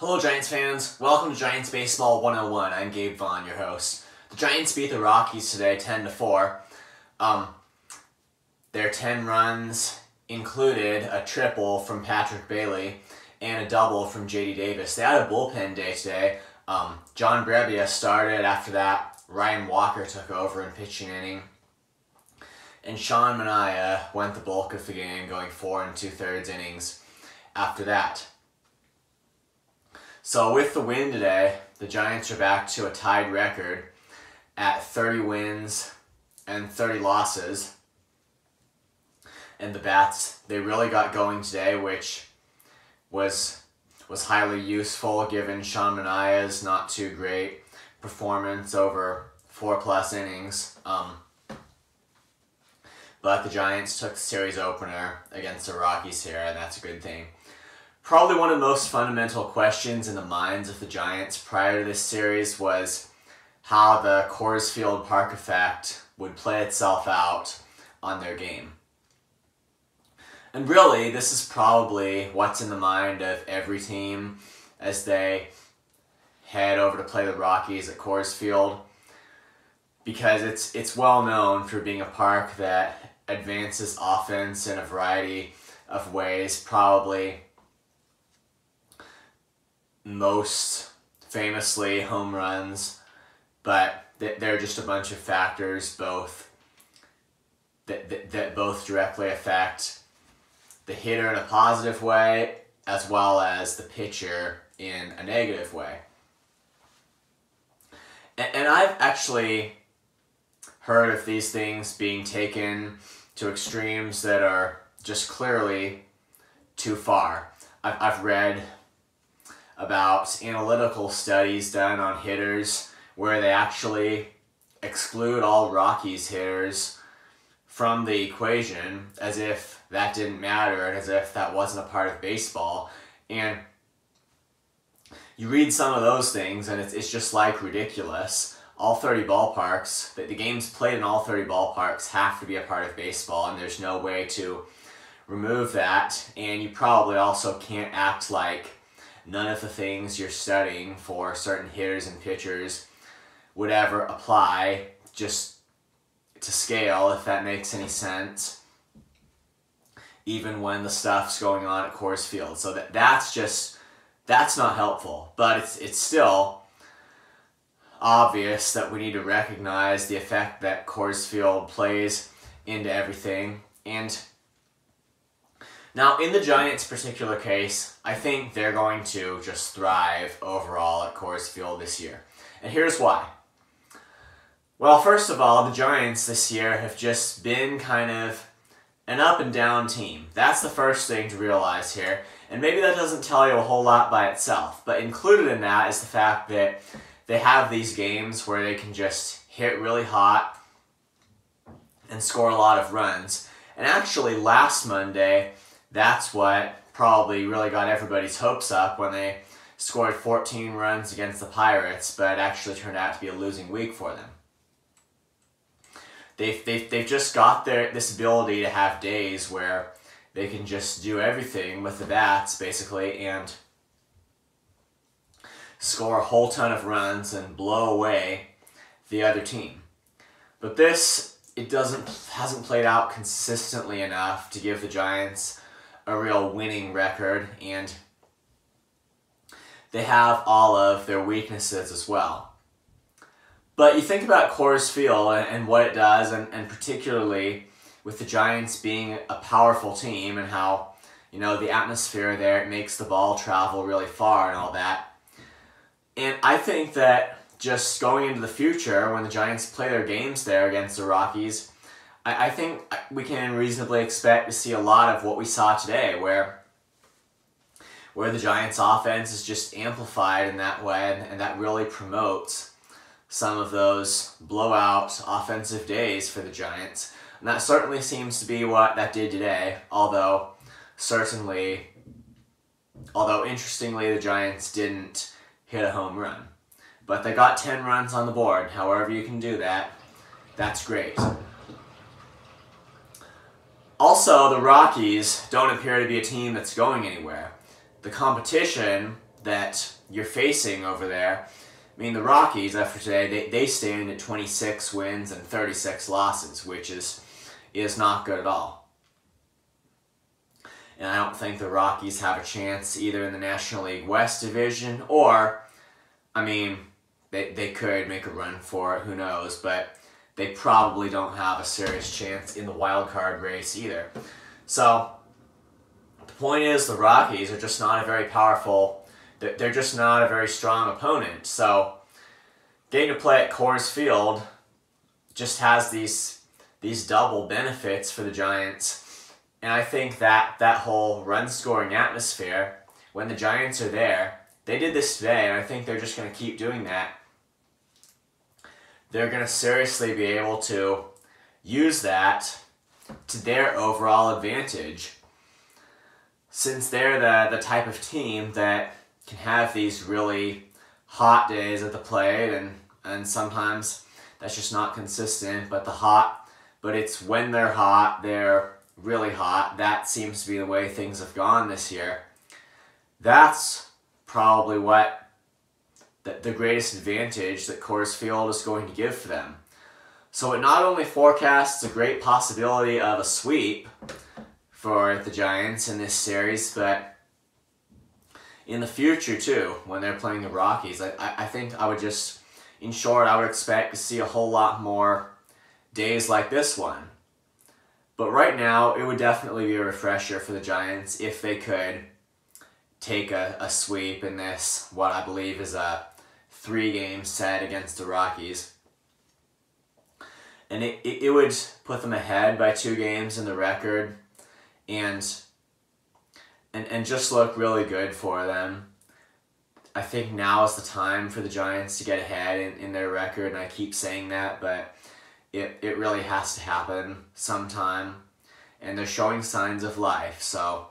Hello Giants fans, welcome to Giants Baseball 101. I'm Gabe Vaughn, your host. The Giants beat the Rockies today 10-4. Their 10 runs included a triple from Patrick Bailey and a double from J.D. Davis. They had a bullpen day today. John Brebbia started. After that, Ryan Walker took over in pitching inning. And Sean Manaea went the bulk of the game, going 4 2/3 innings after that. So with the win today, the Giants are back to a tied record at 30 wins and 30 losses. And the bats, they really got going today, which was highly useful given Sean Manaea's not too great performance over 4+ innings. But the Giants took the series opener against the Rockies here, and that's a good thing. Probably one of the most fundamental questions in the minds of the Giants prior to this series was how the Coors Field park effect would play itself out on their game. And really, this is probably what's in the mind of every team as they head over to play the Rockies at Coors Field, because it's well known for being a park that advances offense in a variety of ways. Probably most famously home runs, but there are just a bunch of factors that both directly affect the hitter in a positive way as well as the pitcher in a negative way. And I've actually heard of these things being taken to extremes that are just clearly too far. I've read about analytical studies done on hitters where they actually exclude all Rockies hitters from the equation as if that didn't matter and as if that wasn't a part of baseball. And you read some of those things and it's just like ridiculous. All 30 ballparks, the games played in all 30 ballparks have to be a part of baseball, and there's no way to remove that. And you probably also can't act like none of the things you're studying for certain hitters and pitchers would ever apply just to scale, if that makes any sense, even when the stuff's going on at Coors Field. So that's not helpful, but it's still obvious that we need to recognize the effect that Coors Field plays into everything. And now, in the Giants' particular case, I think they're going to just thrive overall at Coors Field this year. And here's why. Well, first of all, the Giants this year have just been kind of an up-and-down team. That's the first thing to realize here. And maybe that doesn't tell you a whole lot by itself, but included in that is the fact that they have these games where they can just hit really hot and score a lot of runs. And actually, last Monday, that's what probably really got everybody's hopes up when they scored 14 runs against the Pirates, but it actually turned out to be a losing week for them. They've just got this ability to have days where they can just do everything with the bats, basically, and score a whole ton of runs and blow away the other team. But this, hasn't played out consistently enough to give the Giants a real winning record, and they have all of their weaknesses as well. But you think about Coors Field and what it does, and particularly with the Giants being a powerful team and how, the atmosphere there, it makes the ball travel really far and all that. And I think that just going into the future, when the Giants play their games there against the Rockies, I think we can reasonably expect to see a lot of what we saw today, where the Giants' offense is just amplified in that way, and that really promotes some of those blowout offensive days for the Giants. And that certainly seems to be what that did today, although interestingly, the Giants didn't hit a home run. But they got 10 runs on the board. However you can do that, that's great. Also, the Rockies don't appear to be a team that's going anywhere. The competition that you're facing over there. I mean, the Rockies, after today, they stand at 26 wins and 36 losses, which is not good at all. And I don't think the Rockies have a chance either in the National League West division or, I mean, they could make a run for it, who knows, but they probably don't have a serious chance in the wild card race either. So, the point is the Rockies are just not a very powerful, they're just not a very strong opponent. So, getting to play at Coors Field just has these double benefits for the Giants. And I think that whole run-scoring atmosphere, when the Giants are there, they did this today, and I think they're just going to keep doing that. They're going to seriously be able to use that to their overall advantage, since they're the type of team that can have these really hot days at the plate, and sometimes that's just not consistent, but it's when they're hot, they're really hot. That seems to be the way things have gone this year. That's probably what the greatest advantage that Coors Field is going to give for them. So it not only forecasts a great possibility of a sweep for the Giants in this series, but in the future too, when they're playing the Rockies, I think in short, I would expect to see a whole lot more days like this one. But right now, it would definitely be a refresher for the Giants if they could take a sweep in this, what I believe is a 3-game set against the Rockies. And it would put them ahead by 2 games in the record and just look really good for them. I think now is the time for the Giants to get ahead in their record, and I keep saying that, but it really has to happen sometime, and they're showing signs of life, so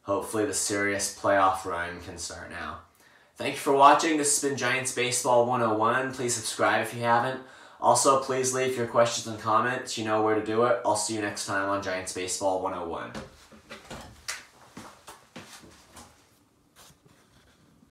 hopefully the serious playoff run can start now. Thank you for watching. This has been Giants Baseball 101. Please subscribe if you haven't. Also, please leave your questions and comments. You know where to do it. I'll see you next time on Giants Baseball 101.